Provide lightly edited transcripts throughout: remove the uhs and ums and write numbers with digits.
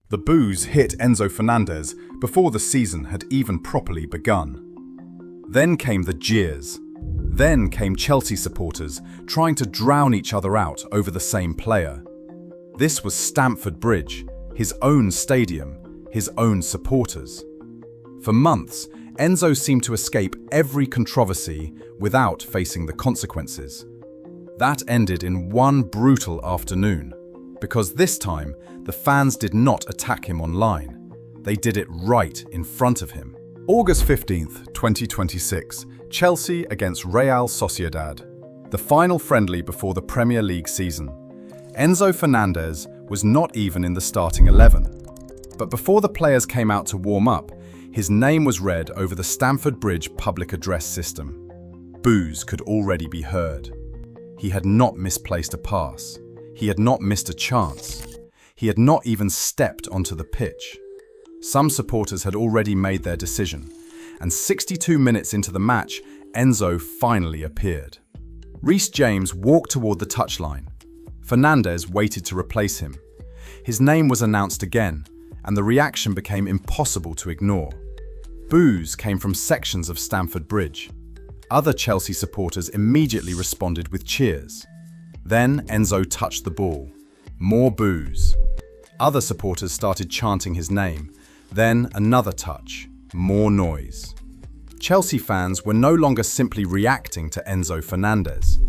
The boos hit Enzo Fernandez before the season had even properly begun. Then came the jeers. Then came Chelsea supporters trying to drown each other out over the same player. This was Stamford Bridge, his own stadium, his own supporters. For months, Enzo seemed to escape every controversy without facing the consequences. That ended in one brutal afternoon, because this time the fans did not attack him online. They did it right in front of him. August 15th, 2026, Chelsea against Real Sociedad, the final friendly before the Premier League season. Enzo Fernandez was not even in the starting 11. But before the players came out to warm up, his name was read over the Stamford Bridge public address system. Boos could already be heard. He had not misplaced a pass. He had not missed a chance. He had not even stepped onto the pitch. Some supporters had already made their decision, and 62 minutes into the match, Enzo finally appeared. Reece James walked toward the touchline. Fernandez waited to replace him. His name was announced again, and the reaction became impossible to ignore. Boos came from sections of Stamford Bridge. Other Chelsea supporters immediately responded with cheers. Then Enzo touched the ball. More boos. Other supporters started chanting his name. Then another touch. More noise. Chelsea fans were no longer simply reacting to Enzo Fernandez.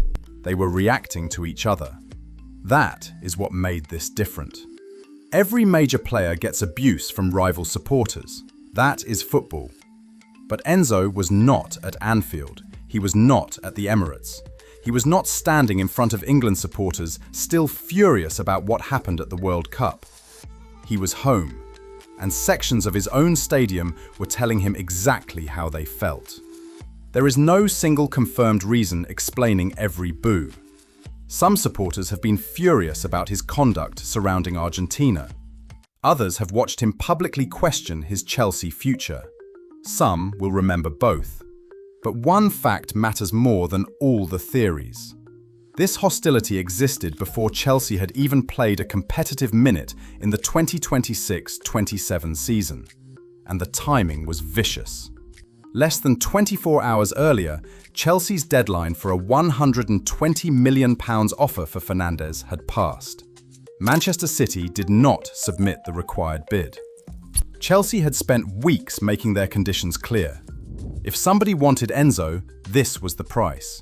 They were reacting to each other. That is what made this different. Every major player gets abuse from rival supporters. That is football. But Enzo was not at Anfield. He was not at the Emirates. He was not standing in front of England supporters, still furious about what happened at the World Cup. He was home, and sections of his own stadium were telling him exactly how they felt. There is no single confirmed reason explaining every boo. Some supporters have been furious about his conduct surrounding Argentina. Others have watched him publicly question his Chelsea future. Some will remember both. But one fact matters more than all the theories. This hostility existed before Chelsea had even played a competitive minute in the 2026-27 season. And the timing was vicious. Less than 24 hours earlier, Chelsea's deadline for a £120 million offer for Fernandez had passed. Manchester City did not submit the required bid. Chelsea had spent weeks making their conditions clear. If somebody wanted Enzo, this was the price.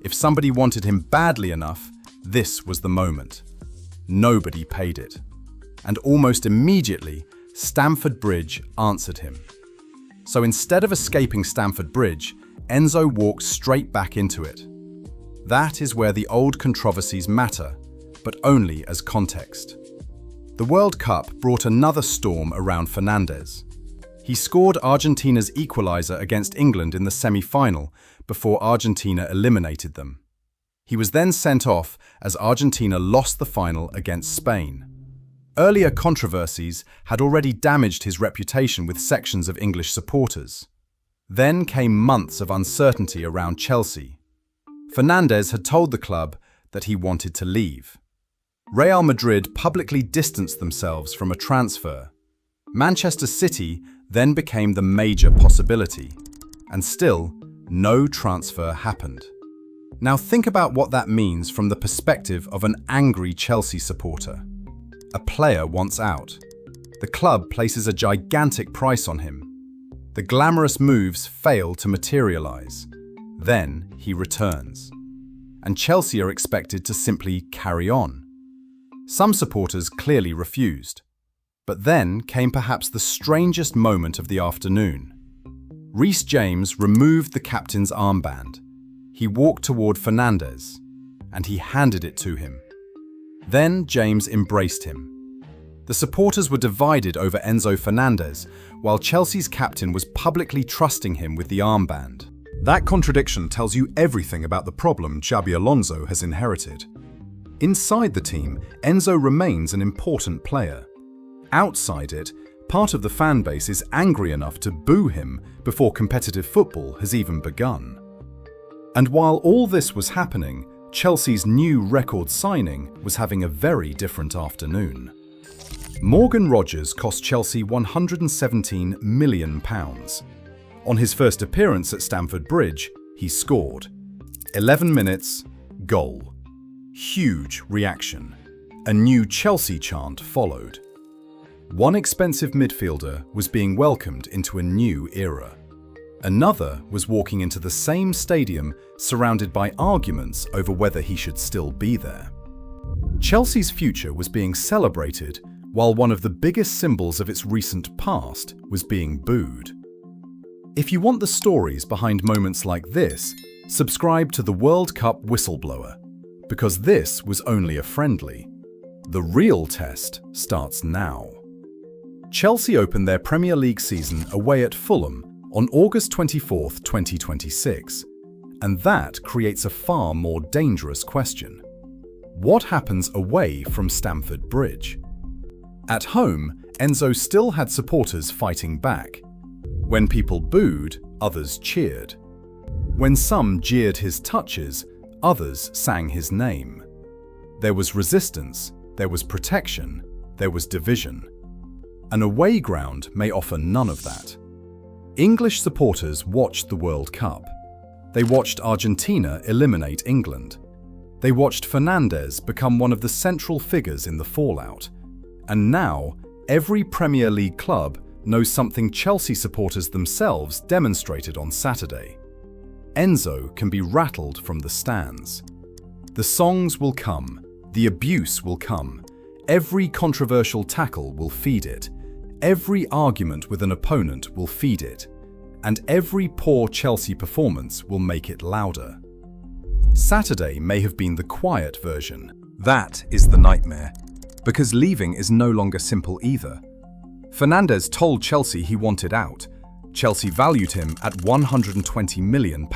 If somebody wanted him badly enough, this was the moment. Nobody paid it. And almost immediately, Stamford Bridge answered him. So instead of escaping Stamford Bridge, Enzo walked straight back into it. That is where the old controversies matter, but only as context. The World Cup brought another storm around Fernandez. He scored Argentina's equaliser against England in the semi-final before Argentina eliminated them. He was then sent off as Argentina lost the final against Spain. Earlier controversies had already damaged his reputation with sections of English supporters. Then came months of uncertainty around Chelsea. Fernandez had told the club that he wanted to leave. Real Madrid publicly distanced themselves from a transfer. Manchester City then became the major possibility. And still, no transfer happened. Now think about what that means from the perspective of an angry Chelsea supporter. A player wants out. The club places a gigantic price on him. The glamorous moves fail to materialize. Then he returns. And Chelsea are expected to simply carry on. Some supporters clearly refused. But then came perhaps the strangest moment of the afternoon. Reece James removed the captain's armband. He walked toward Fernandez, and he handed it to him. Then James embraced him. The supporters were divided over Enzo Fernandez, while Chelsea's captain was publicly trusting him with the armband. That contradiction tells you everything about the problem Xabi Alonso has inherited. Inside the team, Enzo remains an important player. Outside it, part of the fan base is angry enough to boo him before competitive football has even begun. And while all this was happening, Chelsea's new record signing was having a very different afternoon. Morgan Rogers cost Chelsea £117 million. On his first appearance at Stamford Bridge, he scored. 11 minutes, goal. Huge reaction. A new Chelsea chant followed. One expensive midfielder was being welcomed into a new era. Another was walking into the same stadium surrounded by arguments over whether he should still be there. Chelsea's future was being celebrated while one of the biggest symbols of its recent past was being booed. If you want the stories behind moments like this, subscribe to the World Cup Whistleblower, because this was only a friendly. The real test starts now. Chelsea opened their Premier League season away at Fulham on August 24, 2026, and that creates a far more dangerous question. What happens away from Stamford Bridge? At home, Enzo still had supporters fighting back. When people booed, others cheered. When some jeered his touches, others sang his name. There was resistance, there was protection, there was division. An away ground may offer none of that. English supporters watched the World Cup. They watched Argentina eliminate England. They watched Fernandez become one of the central figures in the fallout. And now, every Premier League club knows something Chelsea supporters themselves demonstrated on Saturday. Enzo can be rattled from the stands. The songs will come, the abuse will come, every controversial tackle will feed it, every argument with an opponent will feed it, and every poor Chelsea performance will make it louder. Saturday may have been the quiet version. That is the nightmare, because leaving is no longer simple either. Fernandez told Chelsea he wanted out. Chelsea valued him at £120 million.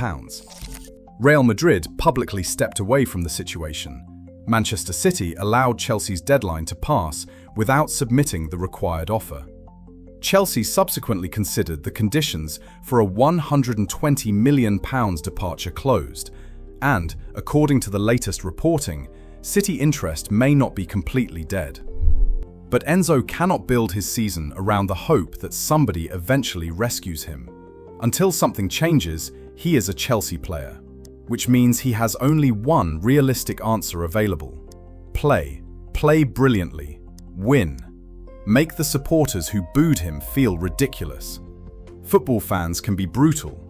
Real Madrid publicly stepped away from the situation. Manchester City allowed Chelsea's deadline to pass without submitting the required offer. Chelsea subsequently considered the conditions for a £120 million departure closed, and, according to the latest reporting, City interest may not be completely dead. But Enzo cannot build his season around the hope that somebody eventually rescues him. Until something changes, he is a Chelsea player, which means he has only one realistic answer available. Play brilliantly, win. Make the supporters who booed him feel ridiculous. Football fans can be brutal.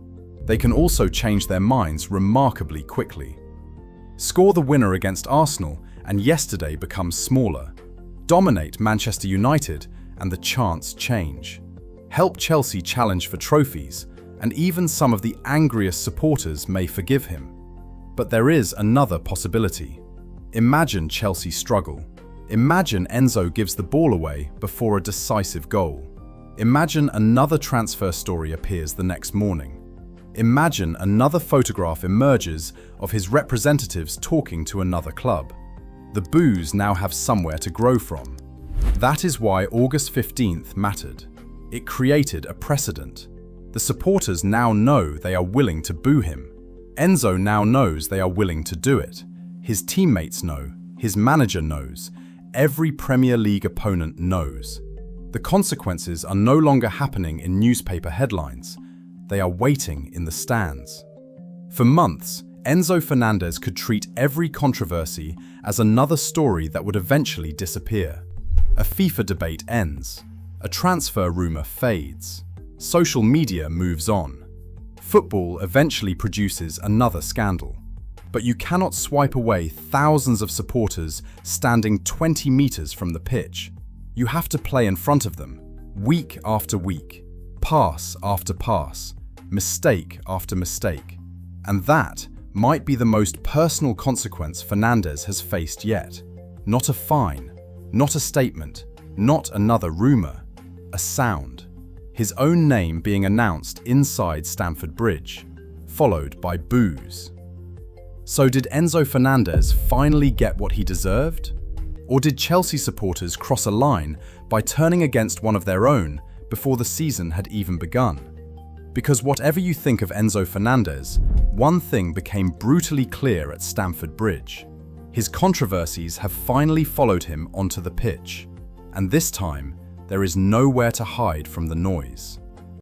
They can also change their minds remarkably quickly. Score the winner against Arsenal and yesterday becomes smaller. Dominate Manchester United and the chants change. Help Chelsea challenge for trophies, and even some of the angriest supporters may forgive him. But there is another possibility. Imagine Chelsea struggle. Imagine Enzo gives the ball away before a decisive goal. Imagine another transfer story appears the next morning. Imagine another photograph emerges of his representatives talking to another club. The boos now have somewhere to grow from. That is why August 15th mattered. It created a precedent. The supporters now know they are willing to boo him. Enzo now knows they are willing to do it. His teammates know. His manager knows. Every Premier League opponent knows. The consequences are no longer happening in newspaper headlines. They are waiting in the stands. For months, Enzo Fernandez could treat every controversy as another story that would eventually disappear. A FIFA debate ends. A transfer rumour fades. Social media moves on. Football eventually produces another scandal. But you cannot swipe away thousands of supporters standing 20 metres from the pitch. You have to play in front of them, week after week, pass after pass, mistake after mistake. And that might be the most personal consequence Fernandez has faced yet. Not a fine, not a statement, not another rumour, a sound. His own name being announced inside Stamford Bridge, followed by boos. So did Enzo Fernandez finally get what he deserved? Or did Chelsea supporters cross a line by turning against one of their own before the season had even begun? Because whatever you think of Enzo Fernandez, one thing became brutally clear at Stamford Bridge. His controversies have finally followed him onto the pitch. And this time, there is nowhere to hide from the noise.